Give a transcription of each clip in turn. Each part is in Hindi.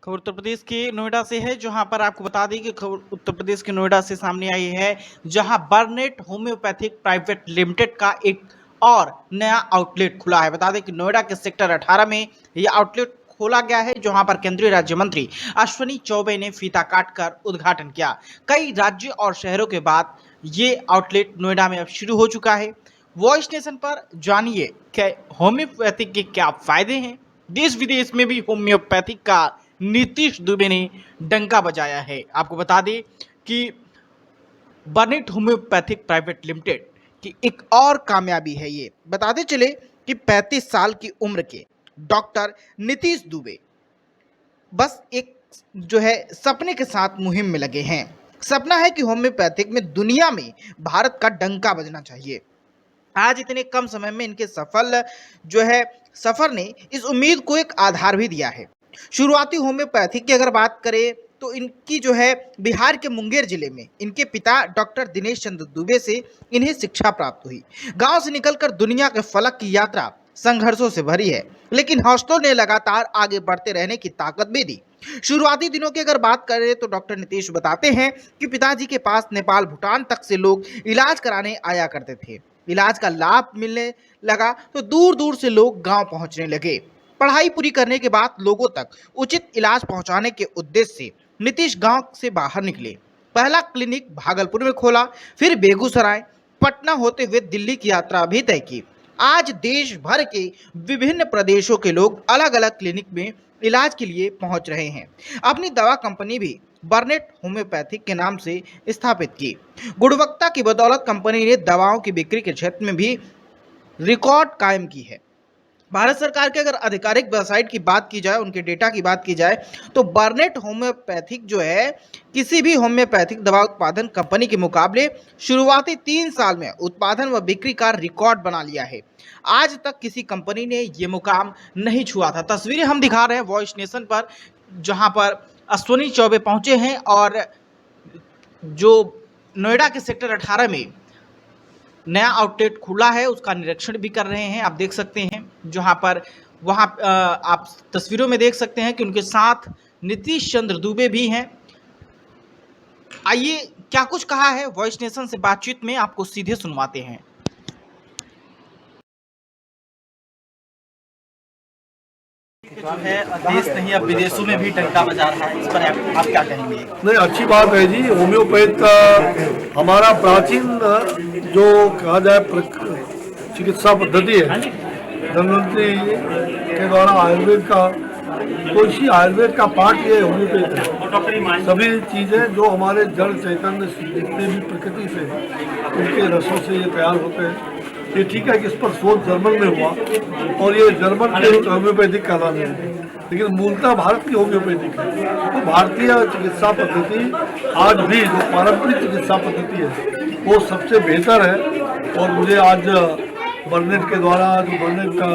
खबर उत्तर प्रदेश के नोएडा से है, जहां पर आपको बता दें कि खबर उत्तर प्रदेश के नोएडा से सामने आई है, जहां बर्नेट होम्योपैथिक प्राइवेट लिमिटेड का एक और नया आउटलेट खुला है। बता दें कि नोएडा के सेक्टर 18 में यह आउटलेट खोला गया है, जहां पर केंद्रीय राज्य मंत्री अश्विनी चौबे ने फीता काटकर उद्घाटन किया। कई राज्य और शहरों के बाद ये आउटलेट नोएडा में अब शुरू हो चुका है। वॉइस नेशन पर जानिए कि होम्योपैथिक के क्या फायदे हैं। देश विदेश में भी होम्योपैथिक का नीतीश दुबे ने डंका बजाया है। आपको बता दें कि बर्नेट होम्योपैथिक प्राइवेट लिमिटेड की एक और कामयाबी है। ये बताते चले कि 35 साल की उम्र के डॉक्टर नीतीश दुबे बस एक जो है सपने के साथ मुहिम में लगे हैं। सपना है कि होम्योपैथिक में दुनिया में भारत का डंका बजना चाहिए। आज इतने कम समय में इनके सफर ने इस उम्मीद को एक आधार भी दिया है। शुरुआती होम्योपैथिक की अगर बात करें तो इनकी बिहार के मुंगेर जिले में इनके पिता डॉक्टर दिनेश चंद्र दुबे से इन्हें शिक्षा प्राप्त हुई। गांव से निकलकर दुनिया के फलक की यात्रा संघर्षों से भरी है, लेकिन हौसलों ने लगातार आगे बढ़ते रहने की ताकत भी दी। शुरुआती दिनों की अगर बात करें तो डॉक्टर नीतीश बताते हैं कि पिताजी के पास नेपाल भूटान तक से लोग इलाज कराने आया करते थे। इलाज का लाभ मिलने लगा तो दूर दूर से लोग गांव पहुंचने लगे। पढ़ाई पूरी करने के बाद लोगों तक उचित इलाज पहुंचाने के उद्देश्य से नीतीश गांव से बाहर निकले। पहला क्लिनिक भागलपुर में खोला, फिर बेगूसराय, पटना होते हुए दिल्ली की यात्रा भी तय की। आज देश भर के विभिन्न प्रदेशों के लोग अलग अलग क्लिनिक में इलाज के लिए पहुंच रहे हैं। अपनी दवा कंपनी भी बर्नेट होम्योपैथिक के नाम से स्थापित की। गुणवत्ता की बदौलत कंपनी ने दवाओं की बिक्री के क्षेत्र में भी रिकॉर्ड कायम की है। भारत सरकार के अगर आधिकारिक वेबसाइट की बात की जाए, उनके डेटा की बात की जाए तो बर्नेट होम्योपैथिक किसी भी होम्योपैथिक दवा उत्पादन कंपनी के मुकाबले शुरुआती 3 साल में उत्पादन व बिक्री का रिकॉर्ड बना लिया है। आज तक किसी कंपनी ने ये मुकाम नहीं छुआ था। तस्वीरें हम दिखा रहे हैं वॉइस नेशन पर, जहां पर अश्विनी चौबे पहुंचे हैं और जो नोएडा के सेक्टर 18 में नया आउटलेट खुला है उसका निरीक्षण भी कर रहे हैं। आप देख सकते हैं जहां पर आप तस्वीरों में देख सकते हैं कि उनके साथ नीतीश चंद्र दुबे भी हैं। आइए क्या कुछ कहा है वॉइस नेशन से बातचीत में, आपको सीधे सुनवाते हैं। देश नहीं अब विदेशों में भी डंका बजा रहा है, इस पर आप क्या कहेंगे? नहीं, अच्छी बात है जी। होम्योपैथ का हमारा प्राचीन जो कहा जाए चिकित्सा पद्धति है, धन्वंतरी के द्वारा आयुर्वेद का, तो इसी आयुर्वेद का पार्ट ये होम्योपैथ है। सभी चीज़ें जो हमारे जड़ चैतन्य जितने भी प्रकृति से उनके रसों से ये तैयार होते हैं। ये ठीक है कि इस पर शोध जर्मन में हुआ और ये जर्मन के होम्योपैथिक कहलाने है, लेकिन मूलतः भारत की होम्योपैथिक है। तो भारतीय चिकित्सा पद्धति आज भी जो पारंपरिक चिकित्सा पद्धति है वो सबसे बेहतर है। और मुझे आज बर्नेट के द्वारा, जो बर्नेट का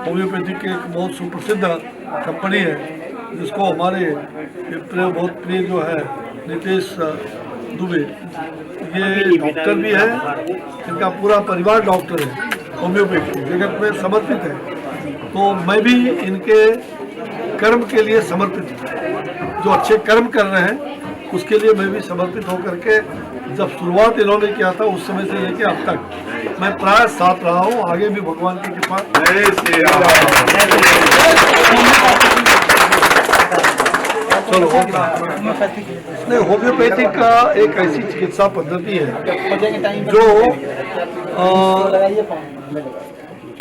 होम्योपैथिक की एक बहुत सुप्रसिद्ध कंपनी है, जिसको हमारे बहुत प्रिय जो है नीतीश दुबे, ये डॉक्टर भी है, इनका पूरा परिवार डॉक्टर है, होम्योपैथी जगत में समर्पित है। तो मैं भी इनके कर्म के लिए समर्पित हूँ। जो अच्छे कर्म कर रहे हैं उसके लिए मैं भी समर्पित होकर के, जब शुरुआत इन्होंने किया था उस समय से लेकर अब तक मैं प्राय साथ रहा हूँ। आगे भी भगवान की कृपा। चलो, नहीं, होम्योपैथिक का एक ऐसी चिकित्सा पद्धति है जो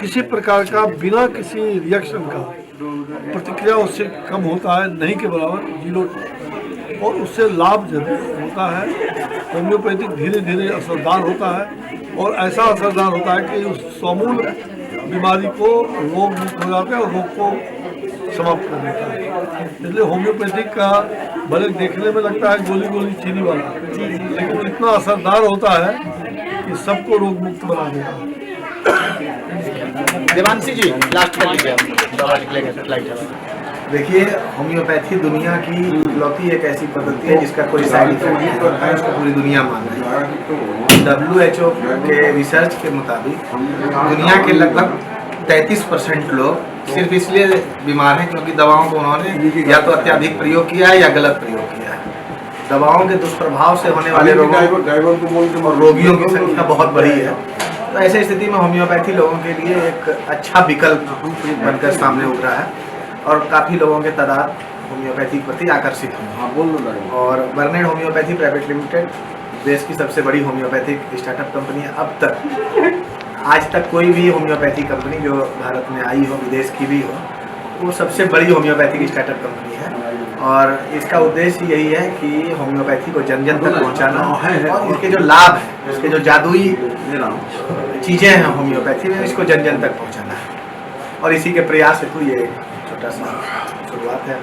किसी प्रकार का बिना किसी रिएक्शन का प्रतिक्रिया उससे कम होता है, नहीं के बराबर, 0, और उससे लाभ जरूर होता है। होम्योपैथिक धीरे धीरे असरदार होता है और ऐसा असरदार होता है कि उस समूल बीमारी को रोग मुक्त हो जाता है और रोग को समाप्त कर देता है। इसलिए होम्योपैथिक का भले देखने में लगता है गोली गोली चीनी वाला, लेकिन इतना असरदार होता है कि सबको रोग मुक्त बना देता है। देवांशी जी, लास्ट कर लीजिए, दवा निकलेगा। देखिए, होम्योपैथी दुनिया की इकलौती एक ऐसी पद्धति है जिसका कोई साइड इफेक्ट नहीं है, उसको पूरी दुनिया मान रही है। WHO के रिसर्च के मुताबिक दुनिया के लगभग 33% लोग सिर्फ इसलिए बीमार हैं क्योंकि दवाओं को उन्होंने या तो अत्यधिक प्रयोग किया है या गलत प्रयोग किया है। दवाओं के दुष्प्रभाव से होने वाले रोगों और रोगियों की संख्या बहुत बड़ी है। तो ऐसे स्थिति में होम्योपैथी लोगों के लिए एक अच्छा विकल्प बनकर सामने उभरा है और काफ़ी लोगों के तादाद होम्योपैथी के प्रति आकर्षित हैं। और बर्नेट होम्योपैथी प्राइवेट लिमिटेड देश की सबसे बड़ी होम्योपैथिक स्टार्टअप कंपनी है। अब तक आज तक कोई भी होम्योपैथी कंपनी जो भारत में आई हो, विदेश की भी हो, वो सबसे बड़ी होम्योपैथिक स्टार्टअप कंपनी है। और इसका उद्देश्य यही है कि होम्योपैथी को जन जन तक पहुंचाना और इसके जो लाभ हैं, इसके जो जादुई चीज़ें हैं होम्योपैथी में, इसको जन जन तक पहुंचाना है। और इसी के प्रयास हेतु ये छोटा सा शुरुआत है।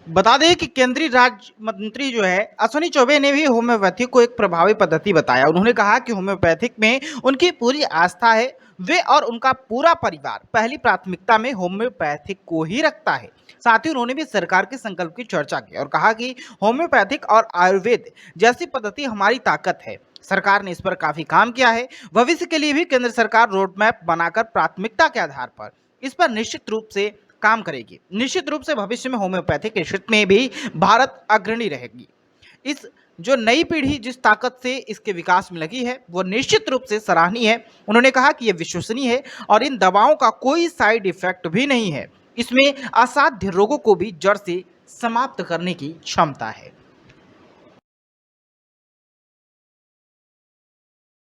बता दें कि केंद्रीय राज्य मंत्री जो है अश्विनी चौबे ने भी होम्योपैथी को एक प्रभावी पद्धति बताया। उन्होंने कहा कि होम्योपैथिक में उनकी पूरी आस्था है। वे और उनका पूरा परिवार पहली प्राथमिकता में होम्योपैथिक को ही रखता है। साथ ही उन्होंने भी सरकार के संकल्प की चर्चा की और कहा कि होम्योपैथिक और आयुर्वेद जैसी पद्धति हमारी ताकत है। सरकार ने इस पर काफी काम किया है। भविष्य के लिए भी केंद्र सरकार रोड मैप बनाकर प्राथमिकता के आधार पर इस पर निश्चित रूप से काम करेगी। निश्चित रूप से भविष्य में होम्योपैथी के क्षेत्र में भी भारत अग्रणी रहेगी। इस जो नई पीढ़ी जिस ताकत से इसके विकास में लगी है वो निश्चित रूप से सराहनीय है। उन्होंने कहा कि ये विश्वसनीय है और इन दवाओं का कोई साइड इफेक्ट भी नहीं है। इसमें असाध्य रोगों को भी जड़ से समाप्त करने की क्षमता है।